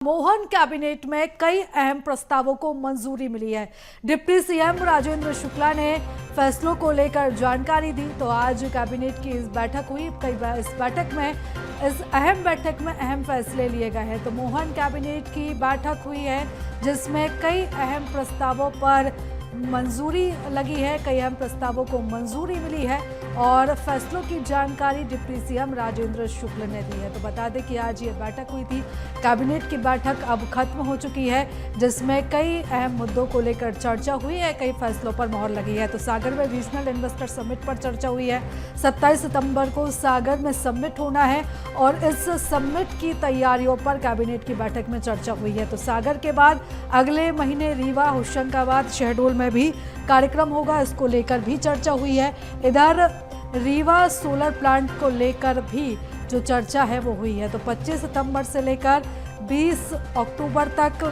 Mohan cabinet में कई अहम प्रस्तावों को मंजूरी मिली है। डिप्टी सीएम राजेंद्र शुक्ला ने फैसलों को लेकर जानकारी दी। तो आज कैबिनेट की इस बैठक हुई। इस अहम बैठक में अहम फैसले लिए गए हैं। तो मोहन कैबिनेट की बैठक हुई है जिसमें कई अहम प्रस्तावों पर मंजूरी लगी है, कई अहम प्रस्तावों को मंजूरी मिली है और फैसलों की जानकारी डिप्टी सीएम राजेंद्र शुक्ल ने दी है। तो बता दें कि आज ये बैठक हुई थी। कैबिनेट की बैठक अब खत्म हो चुकी है जिसमें कई अहम मुद्दों को लेकर चर्चा हुई है, कई फैसलों पर मोहर लगी है। तो सागर में रीजनल इन्वेस्टर समिट पर चर्चा हुई है। 27 सितंबर को सागर में समिट होना है और इस समिट की तैयारियों पर कैबिनेट की बैठक में चर्चा हुई है। तो सागर के बाद अगले महीने रीवा, होशंगाबाद, शहडोल में भी कार्यक्रम होगा, इसको लेकर भी चर्चा हुई है। इधर रीवा सोलर प्लांट को लेकर भी जो चर्चा है वो हुई है। तो 25 सितंबर से लेकर 20 अक्टूबर तक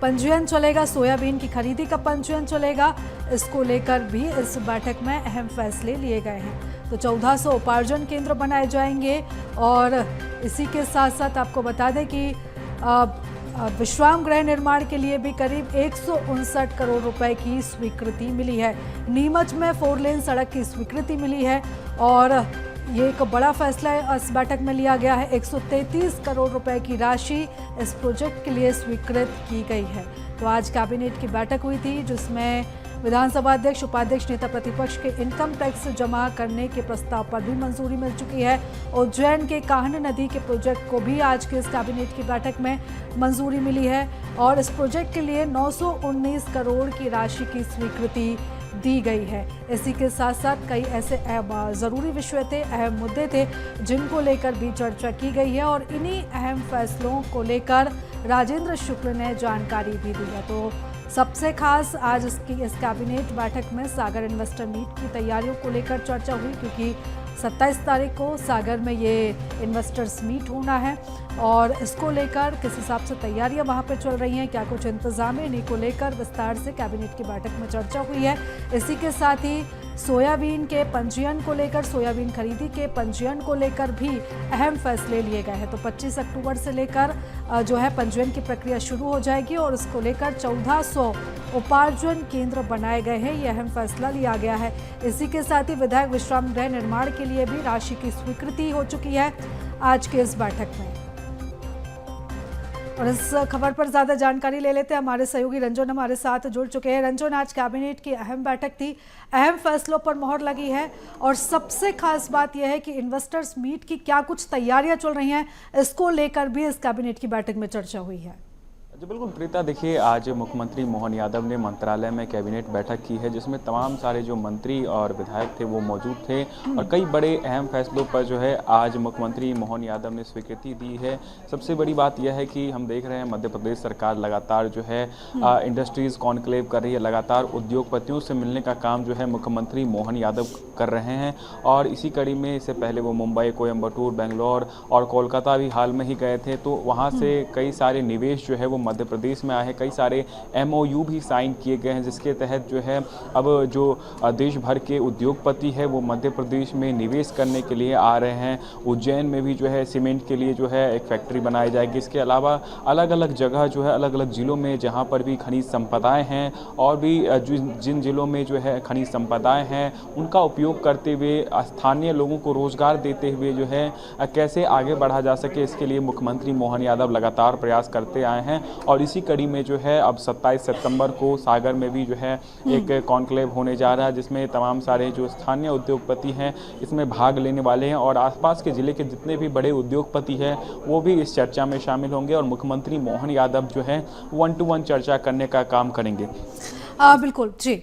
पंजीयन चलेगा, सोयाबीन की खरीदी का पंजीयन चलेगा, इसको लेकर भी इस बैठक में अहम फैसले लिए गए हैं। तो 1400 उपार्जन केंद्र बनाए जाएंगे और इसी के साथ साथ आपको बता दें कि विश्राम गृह निर्माण के लिए भी करीब 159 करोड़ रुपए की स्वीकृति मिली है। नीमच में 4 लेन सड़क की स्वीकृति मिली है और ये एक बड़ा फैसला इस बैठक में लिया गया है। 133 करोड़ रुपए की राशि इस प्रोजेक्ट के लिए स्वीकृत की गई है। तो आज कैबिनेट की बैठक हुई थी जिसमें विधानसभा अध्यक्ष, उपाध्यक्ष, नेता प्रतिपक्ष के इनकम टैक्स जमा करने के प्रस्ताव पर भी मंजूरी मिल चुकी है। उज्जैन के कान्ह नदी के प्रोजेक्ट को भी आज के इस कैबिनेट की बैठक में मंजूरी मिली है और इस प्रोजेक्ट के लिए 919 करोड़ की राशि की स्वीकृति दी गई है। इसी के साथ साथ कई ऐसे ज़रूरी विषय थे, अहम मुद्दे थे जिनको लेकर भी चर्चा की गई है और इन्हीं अहम फैसलों को लेकर राजेंद्र शुक्ल ने जानकारी भी दी है। तो सबसे खास आज इस कैबिनेट बैठक में सागर इन्वेस्टर मीट की तैयारियों को लेकर चर्चा हुई क्योंकि 27 तारीख को सागर में ये इन्वेस्टर्स मीट होना है और इसको लेकर किस हिसाब से तैयारियां वहां पर चल रही हैं, क्या कुछ इंतजाम है, इन्हीं को लेकर विस्तार से कैबिनेट की बैठक में चर्चा हुई है। इसी के साथ ही सोयाबीन के पंजीयन को लेकर, सोयाबीन खरीदी के पंजीयन को लेकर भी अहम फैसले लिए गए हैं। तो 25 अक्टूबर से लेकर जो है पंजीयन की प्रक्रिया शुरू हो जाएगी और इसको लेकर 1400 उपार्जन केंद्र बनाए गए हैं, ये अहम फैसला लिया गया है। इसी के साथ ही विधायक विश्राम गृह निर्माण के लिए भी राशि की स्वीकृति हो चुकी है आज के इस बैठक में। और इस खबर पर ज्यादा जानकारी ले लेते हैं, हमारे सहयोगी रंजन हमारे साथ जुड़ चुके हैं। रंजन, आज कैबिनेट की अहम बैठक थी, अहम फैसलों पर मोहर लगी है और सबसे खास बात यह है कि इन्वेस्टर्स मीट की क्या कुछ तैयारियां चल रही हैं, इसको लेकर भी इस कैबिनेट की बैठक में चर्चा हुई है। जी बिल्कुल प्रीता, देखिए आज मुख्यमंत्री मोहन यादव ने मंत्रालय में कैबिनेट बैठक की है जिसमें तमाम सारे जो मंत्री और विधायक थे वो मौजूद थे और कई बड़े अहम फैसलों पर जो है आज मुख्यमंत्री मोहन यादव ने स्वीकृति दी है। सबसे बड़ी बात यह है कि हम देख रहे हैं मध्य प्रदेश सरकार लगातार जो है इंडस्ट्रीज कॉन्क्लेव कर रही है, लगातार उद्योगपतियों से मिलने का काम जो है मुख्यमंत्री मोहन यादव कर रहे हैं और इसी कड़ी में इससे पहले वो मुंबई, कोयम्बटूर, बेंगलोर और कोलकाता भी हाल में ही गए थे। तो वहाँ से कई सारे निवेश जो है वो मध्य प्रदेश में आए हैं, कई सारे MOU भी साइन किए गए हैं जिसके तहत जो है अब जो देश भर के उद्योगपति है वो मध्य प्रदेश में निवेश करने के लिए आ रहे हैं। उज्जैन में भी जो है सीमेंट के लिए जो है एक फैक्ट्री बनाई जाएगी। इसके अलावा अलग अलग जगह जो है अलग अलग ज़िलों में जहां पर भी खनिज संपदाएं हैं और भी जिन ज़िलों में जो है खनिज संपदाएं हैं उनका उपयोग करते हुए स्थानीय लोगों को रोजगार देते हुए जो है कैसे आगे बढ़ा जा सके, इसके लिए मुख्यमंत्री मोहन यादव लगातार प्रयास करते आए हैं। और इसी कड़ी में जो है अब 27 सितंबर को सागर में भी जो है एक कॉन्क्लेव होने जा रहा है जिसमें तमाम सारे जो स्थानीय उद्योगपति हैं इसमें भाग लेने वाले हैं और आसपास के ज़िले के जितने भी बड़े उद्योगपति हैं वो भी इस चर्चा में शामिल होंगे और मुख्यमंत्री मोहन यादव जो है 1-to-1 चर्चा करने का काम करेंगे। बिल्कुल जी।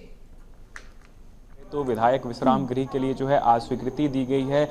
तो विधायक विश्राम गृह के लिए जो है आज स्वीकृति दी गई है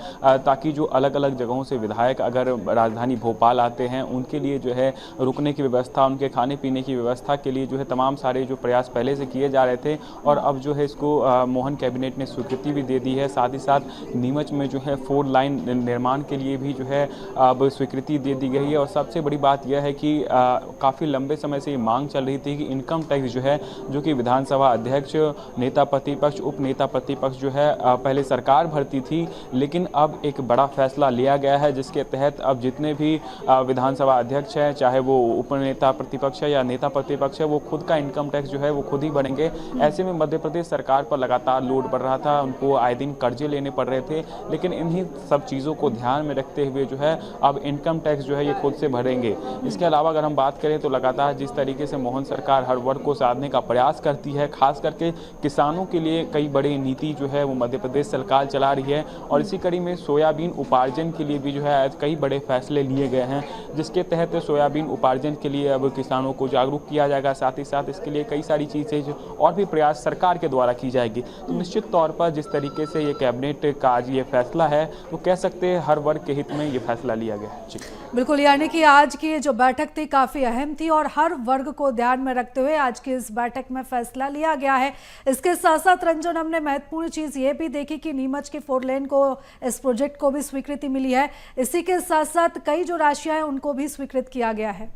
ताकि जो अलग अलग जगहों से विधायक अगर राजधानी भोपाल आते हैं उनके लिए जो है रुकने की व्यवस्था, उनके खाने पीने की व्यवस्था के लिए जो है तमाम सारे जो प्रयास पहले से किए जा रहे थे और अब जो है इसको मोहन कैबिनेट ने स्वीकृति भी दे दी है। साथ ही साथ नीमच में जो है 4 लाइन निर्माण के लिए भी जो है अब स्वीकृति दे दी गई है। और सबसे बड़ी बात यह है कि काफ़ी लंबे समय से ये मांग चल रही थी कि इनकम टैक्स जो है, जो कि विधानसभा अध्यक्ष, नेता प्रतिपक्ष, उप नेता प्रतिपक्ष जो है पहले सरकार भरती थी, लेकिन अब एक बड़ा फैसला लिया गया है जिसके तहत अब जितने भी विधानसभा अध्यक्ष हैं, चाहे वो उपनेता प्रतिपक्ष है या नेता प्रतिपक्ष है, वो खुद का इनकम टैक्स जो है वो खुद ही भरेंगे। ऐसे में मध्य प्रदेश सरकार पर लगातार लोड बढ़ रहा था, उनको आए दिन कर्जे लेने पड़ रहे थे, लेकिन इन्हीं सब चीज़ों को ध्यान में रखते हुए जो है अब इनकम टैक्स जो है ये खुद से भरेंगे। इसके अलावा अगर हम बात करें तो लगातार जिस तरीके से मोहन सरकार हर वर्ग को साधने का प्रयास करती है, खास करके किसानों के लिए कई बड़ी नीति जो है वो मध्य प्रदेश सरकार चला रही है, और इसी कड़ी में सोयाबीन उपार्जन के लिए भी जो है आज कई बड़े फैसले लिए गए हैं, जिसके तहत सोयाबीन उपार्जन के लिए अब किसानों को जागरूक किया जाएगा। साथ ही साथ इसके लिए कई सारी चीज़ें जो और भी प्रयास सरकार के द्वारा की जाएगी। तो निश्चित तौर पर जिस तरीके से ये कैबिनेट का आज ये फैसला है, तो कह सकते हैं हर वर्ग के हित में ये फैसला लिया गया है। जी बिल्कुल, यानी कि आज की ये जो बैठक थी काफ़ी अहम थी और हर वर्ग को ध्यान में रखते हुए आज की इस बैठक में फैसला लिया गया है। इसके साथ साथ रंजन, हमने महत्वपूर्ण चीज़ ये भी देखी कि नीमच के 4 लेन को, इस प्रोजेक्ट को भी स्वीकृति मिली है। इसी के साथ साथ कई जो राशियां हैं उनको भी स्वीकृत किया गया है।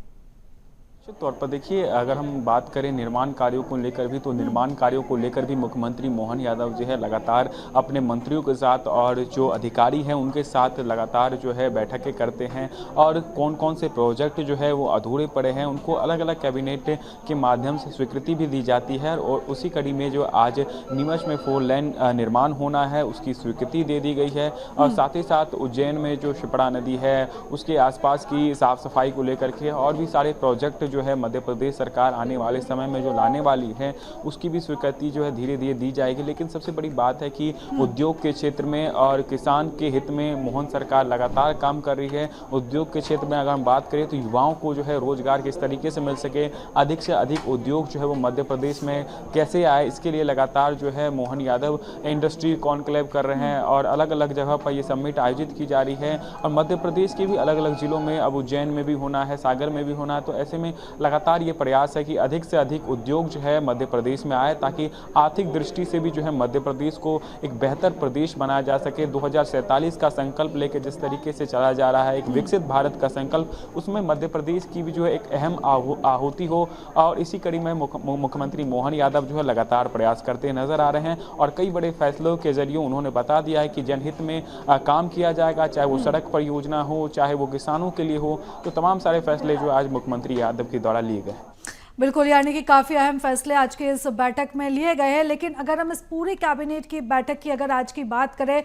निश्चित तौर पर देखिए, अगर हम बात करें निर्माण कार्यों को लेकर भी, तो निर्माण कार्यों को लेकर भी मुख्यमंत्री मोहन यादव जो है लगातार अपने मंत्रियों के साथ और जो अधिकारी हैं उनके साथ लगातार जो है बैठकें करते हैं, और कौन कौन से प्रोजेक्ट जो है वो अधूरे पड़े हैं उनको अलग अलग कैबिनेट के माध्यम से स्वीकृति भी दी जाती है। और उसी कड़ी में जो आज नीमच में 4 लेन निर्माण होना है उसकी स्वीकृति दे दी गई है। और साथ ही साथ उज्जैन में जो शिप्रा नदी है उसके आसपास की साफ सफाई को लेकर के और भी सारे प्रोजेक्ट जो है मध्य प्रदेश सरकार आने वाले समय में जो लाने वाली है उसकी भी स्वीकृति जो है धीरे धीरे दी जाएगी। लेकिन सबसे बड़ी बात है कि उद्योग के क्षेत्र में और किसान के हित में मोहन सरकार लगातार काम कर रही है। उद्योग के क्षेत्र में अगर हम बात करें तो युवाओं को जो है रोजगार किस तरीके से मिल सके, अधिक से अधिक उद्योग जो है वो मध्य प्रदेश में कैसे आए, इसके लिए लगातार जो है मोहन यादव इंडस्ट्री कॉन्क्लेव कर रहे हैं और अलग अलग जगह पर ये समिट आयोजित की जा रही है। और मध्य प्रदेश के भी अलग अलग जिलों में, अब उज्जैन में भी होना है, सागर में भी होना है, तो ऐसे में लगातार ये प्रयास है कि अधिक से अधिक उद्योग जो है मध्य प्रदेश में आए, ताकि आर्थिक दृष्टि से भी जो है मध्य प्रदेश को एक बेहतर प्रदेश बनाया जा सके। 2047 का संकल्प लेकर जिस तरीके से चला जा रहा है, एक विकसित भारत का संकल्प, उसमें मध्य प्रदेश की भी जो है एक अहम आहुति हो। और इसी कड़ी में मुख्यमंत्री मोहन यादव जो है लगातार प्रयास करते नजर आ रहे हैं और कई बड़े फैसलों के जरिए उन्होंने बता दिया है कि जनहित में काम किया जाएगा, चाहे वो सड़क परियोजना हो, चाहे वो किसानों के लिए हो। तो तमाम सारे फैसले जो आज मुख्यमंत्री यादव के द्वारा लिए गए। बिल्कुल, यानी कि काफ़ी अहम फैसले आज के इस बैठक में लिए गए हैं। लेकिन अगर हम इस पूरी कैबिनेट की बैठक की अगर आज की बात करें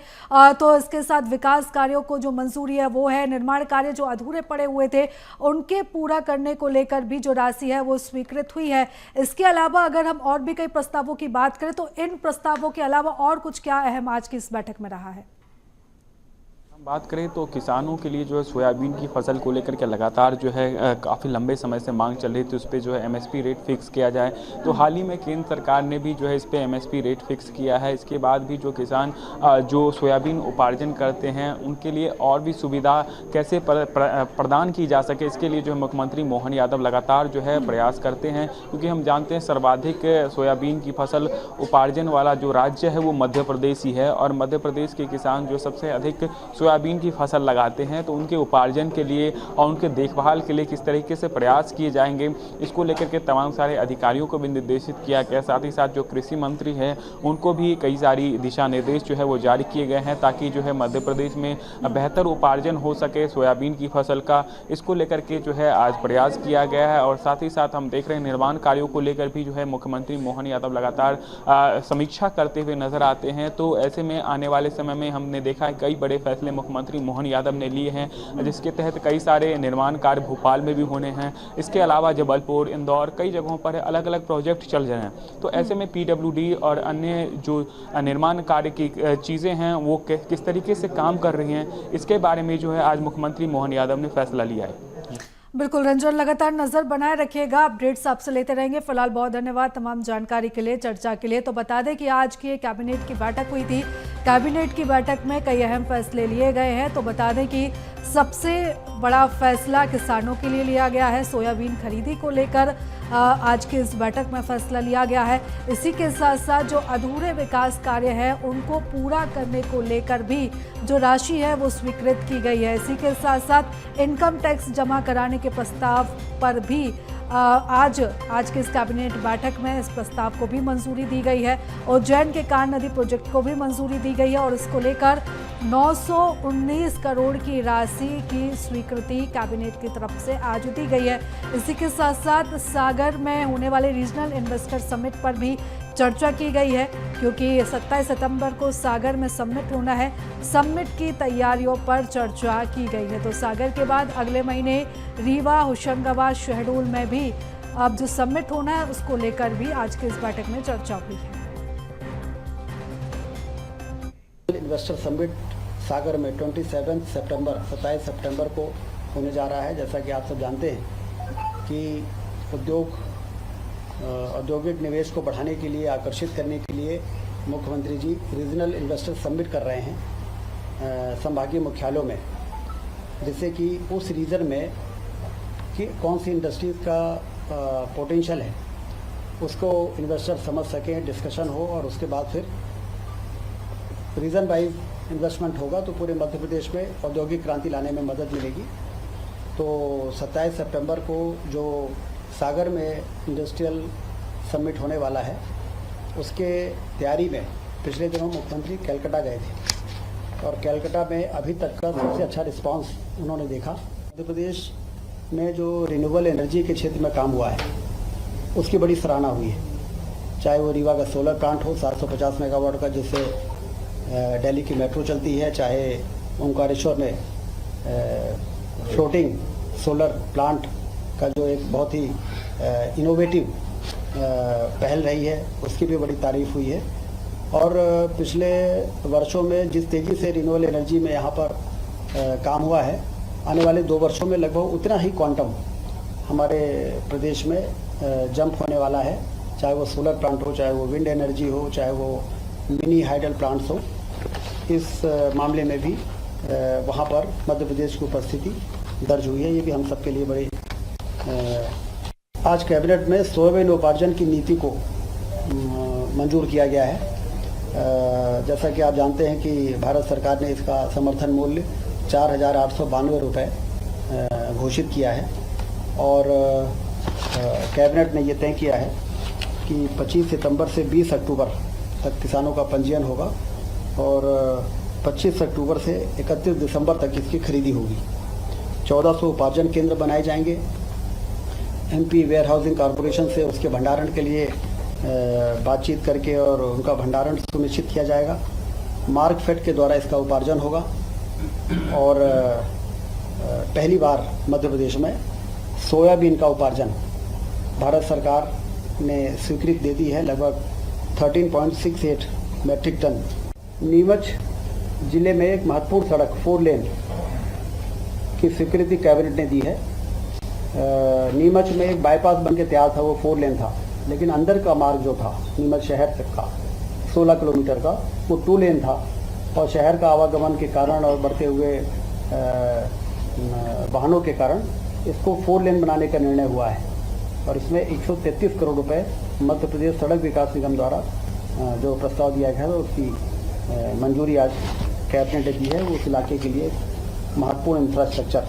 तो इसके साथ विकास कार्यों को जो मंजूरी है वो है, निर्माण कार्य जो अधूरे पड़े हुए थे उनके पूरा करने को लेकर भी जो राशि है वो स्वीकृत हुई है। इसके अलावा अगर हम और भी कई प्रस्तावों की बात करें तो इन प्रस्तावों के अलावा और कुछ क्या अहम आज की इस बैठक में रहा है? बात करें तो किसानों के लिए जो है सोयाबीन की फसल को लेकर के लगातार जो है काफ़ी लंबे समय से मांग चल रही थी, उस पर जो है एमएसपी रेट फिक्स किया जाए। तो हाल ही में केंद्र सरकार ने भी जो है इस पर एमएसपी रेट फिक्स किया है। इसके बाद भी जो किसान जो सोयाबीन उपार्जन करते हैं उनके लिए और भी सुविधा कैसे प्रदान की जा सके, इसके लिए जो है मुख्यमंत्री मोहन यादव लगातार जो है प्रयास करते हैं। क्योंकि हम जानते हैं सर्वाधिक सोयाबीन की फसल उपार्जन वाला जो राज्य है वो मध्य प्रदेश ही है, और मध्य प्रदेश के किसान जो सबसे अधिक सोयाबीन की फसल लगाते हैं, तो उनके उपार्जन के लिए और उनके देखभाल के लिए किस तरीके से प्रयास किए जाएंगे, इसको लेकर के तमाम सारे अधिकारियों को भी निर्देशित किया गया। साथ ही साथ जो कृषि मंत्री हैं उनको भी कई सारी दिशा निर्देश जो है वो जारी किए गए हैं, ताकि जो है मध्य प्रदेश में बेहतर उपार्जन हो सके सोयाबीन की फसल का। इसको लेकर के जो है आज प्रयास किया गया है। और साथ ही साथ हम देख रहे हैं निर्माण कार्यों को लेकर भी जो है मुख्यमंत्री मोहन यादव लगातार समीक्षा करते हुए नजर आते हैं। तो ऐसे में आने वाले समय में हमने देखा है कई बड़े फैसले मुख्यमंत्री मोहन यादव ने लिए हैं, जिसके तहत कई सारे निर्माण कार्य भोपाल में भी होने हैं। इसके अलावा जबलपुर, इंदौर, कई जगहों पर अलग अलग प्रोजेक्ट चल रहे हैं। तो ऐसे में पीडब्ल्यूडी और अन्य जो निर्माण कार्य की चीज़ें हैं वो किस तरीके से काम कर रही हैं, इसके बारे में जो है आज मुख्यमंत्री मोहन यादव ने फैसला लिया है। बिल्कुल रंजन, लगातार नजर बनाए रखिएगा, अपडेट्स आपसे लेते रहेंगे। फिलहाल बहुत धन्यवाद तमाम जानकारी के लिए, चर्चा के लिए। तो बता दें कि आज की कैबिनेट की बैठक हुई थी। कैबिनेट की बैठक में कई अहम फैसले लिए गए हैं। तो बता दें कि सबसे बड़ा फैसला किसानों के लिए लिया गया है। सोयाबीन खरीदी को लेकर आज की इस बैठक में फैसला लिया गया है। इसी के साथ साथ जो अधूरे विकास कार्य हैं उनको पूरा करने को लेकर भी जो राशि है वो स्वीकृत की गई है। इसी के साथ साथ इनकम टैक्स जमा कराने के प्रस्ताव पर भी आज की इस कैबिनेट बैठक में इस प्रस्ताव को भी मंजूरी दी गई है। उज्जैन के कान नदी प्रोजेक्ट को भी मंजूरी दी गई है और इसको लेकर 919 करोड़ की राशि की स्वीकृति कैबिनेट की तरफ से आज दी गई है। इसी के साथ साथ सागर में होने वाले रीजनल इन्वेस्टर समिट पर भी चर्चा की गई है, क्योंकि 27 सितंबर को सागर में समिट होना है। समिट की तैयारियों पर चर्चा की गई है। तो सागर के बाद अगले महीने रीवा, होशंगाबाद, शहडोल में भी अब जो समिट होना है उसको लेकर भी आज की इस बैठक में चर्चा हुई है। इन्वेस्टर समिट सागर में 27 सितंबर को होने जा रहा है। जैसा कि आप सब जानते हैं कि औद्योगिक निवेश को बढ़ाने के लिए, आकर्षित करने के लिए मुख्यमंत्री जी रीजनल इन्वेस्टर समिट कर रहे हैं संभागीय मुख्यालयों में, जिससे कि उस रीजन में कि कौन सी इंडस्ट्रीज़ का पोटेंशियल है उसको इन्वेस्टर समझ सकें, डिस्कशन हो और उसके बाद फिर रीजन वाइज इन्वेस्टमेंट होगा तो पूरे मध्य प्रदेश में औद्योगिक क्रांति लाने में मदद मिलेगी। तो 27 सितंबर को जो सागर में इंडस्ट्रियल समिट होने वाला है उसके तैयारी में पिछले दिनों मुख्यमंत्री कलकत्ता गए थे और कलकत्ता में अभी तक का सबसे अच्छा रिस्पांस उन्होंने देखा। मध्य प्रदेश में जो रिन्यूएबल एनर्जी के क्षेत्र में काम हुआ है उसकी बड़ी सराहना हुई है। चाहे वो रीवा का सोलर प्लांट हो 750 मेगावाट का, जिससे दिल्ली की मेट्रो चलती है, चाहे ओंकारेश्वर में फ्लोटिंग सोलर प्लांट का जो एक बहुत ही इनोवेटिव पहल रही है उसकी भी बड़ी तारीफ हुई है। और पिछले वर्षों में जिस तेज़ी से रिन्यूएबल एनर्जी में यहाँ पर काम हुआ है, आने वाले 2 वर्षों में लगभग उतना ही क्वांटम हमारे प्रदेश में जंप होने वाला है। चाहे वो सोलर प्लांट हो, चाहे वो विंड एनर्जी हो, चाहे वो मिनी हाइडल प्लांट्स हो, इस मामले में भी वहाँ पर मध्य प्रदेश की उपस्थिति दर्ज हुई है। ये भी हम सबके लिए बड़ी आज कैबिनेट में सोयाबीन उपार्जन की नीति को मंजूर किया गया है। जैसा कि आप जानते हैं कि भारत सरकार ने इसका समर्थन मूल्य 4,892 रुपये घोषित किया है और कैबिनेट ने ये तय किया है कि 25 सितंबर से 20 अक्टूबर तक किसानों का पंजीयन होगा और 25 अक्टूबर से 31 दिसंबर तक इसकी खरीदी होगी। 1400 उपार्जन केंद्र बनाए जाएंगे। एमपी वेयर हाउसिंग कॉरपोरेशन से उसके भंडारण के लिए बातचीत करके और उनका भंडारण सुनिश्चित किया जाएगा। मार्कफेड के द्वारा इसका उपार्जन होगा और पहली बार मध्य प्रदेश में सोयाबीन का उपार्जन भारत सरकार ने स्वीकृति दे दी है, लगभग 13.68 मैट्रिक टन। नीमच जिले में एक महत्वपूर्ण सड़क 4 लेन की स्वीकृति कैबिनेट ने दी है। नीमच में एक बाईपास बन के तैयार था, वो 4 लेन था, लेकिन अंदर का मार्ग जो था नीमच शहर तक का 16 किलोमीटर का, वो 2 लेन था और शहर का आवागमन के कारण और बढ़ते हुए वाहनों के कारण इसको 4 लेन बनाने का निर्णय हुआ है और इसमें 133 करोड़ रुपए मध्य प्रदेश सड़क विकास निगम द्वारा जो प्रस्ताव दिया गया है उसकी मंजूरी आज कैबिनेट ने दी है। वो उस इलाके के लिए महत्वपूर्ण इंफ्रास्ट्रक्चर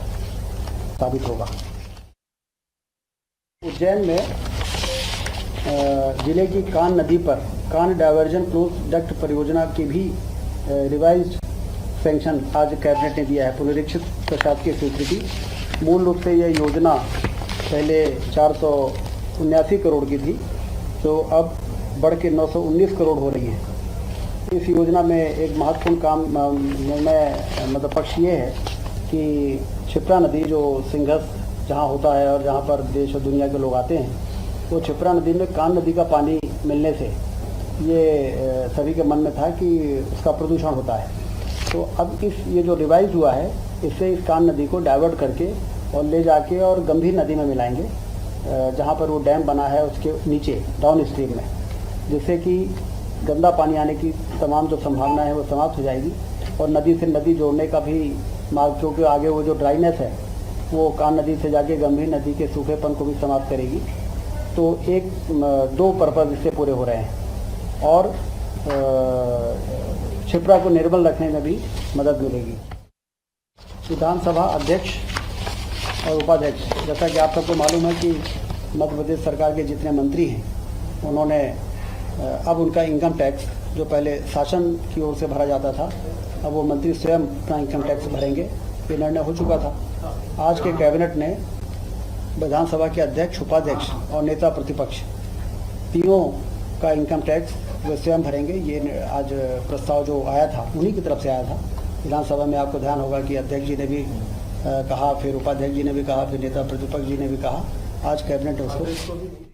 साबित होगा। उज्जैन में जिले की कान नदी पर कान डायवर्जन क्लोज डक्ट परियोजना की भी रिवाइज्ड सैंक्शन आज कैबिनेट ने दिया है, पुनरीक्षित प्रशासकीय स्वीकृति। मूल रूप से यह योजना पहले 479 करोड़ की थी, जो अब बढ़ के 919 करोड़ हो रही है। इस योजना में एक महत्वपूर्ण काम निर्णय मतलब पक्ष ये है कि क्षिप्रा नदी जो सिंघस जहाँ होता है और जहाँ पर देश और दुनिया के लोग आते हैं, तो क्षिप्रा नदी में कान नदी का पानी मिलने से ये सभी के मन में था कि उसका प्रदूषण होता है। तो अब ये जो रिवाइज हुआ है, इससे इस कान नदी को डाइवर्ट करके और ले जाके और गंभीर नदी में मिलाएंगे, जहाँ पर वो डैम बना है उसके नीचे डाउन स्ट्रीम में, जिससे कि गंदा पानी आने की तमाम जो संभावना है वो समाप्त हो जाएगी और नदी से नदी जोड़ने का भी मार्ग, क्योंकि आगे वो जो ड्राइनेस है वो कान नदी से जाके गंभीर नदी के सूखेपन को भी समाप्त करेगी। तो 2 पर्पज़ इससे पूरे हो रहे हैं और क्षिप्रा को निर्मल रखने में भी मदद मिलेगी। विधानसभा अध्यक्ष और उपाध्यक्ष, जैसा कि आप सबको मालूम है कि मध्य प्रदेश सरकार के जितने मंत्री हैं उन्होंने अब उनका इनकम टैक्स जो पहले शासन की ओर से भरा जाता था, अब वो मंत्री स्वयं अपना इनकम टैक्स भरेंगे, ये निर्णय हो चुका था। आज के कैबिनेट ने विधानसभा के अध्यक्ष, उपाध्यक्ष और नेता प्रतिपक्ष तीनों का इनकम टैक्स वे स्वयं भरेंगे। ये आज प्रस्ताव जो आया था उन्हीं की तरफ से आया था विधानसभा में। आपको ध्यान होगा कि अध्यक्ष जी ने भी कहा, फिर उपाध्यक्ष जी ने भी कहा, फिर नेता प्रतिपक्ष जी ने भी कहा। आज कैबिनेट ने उसको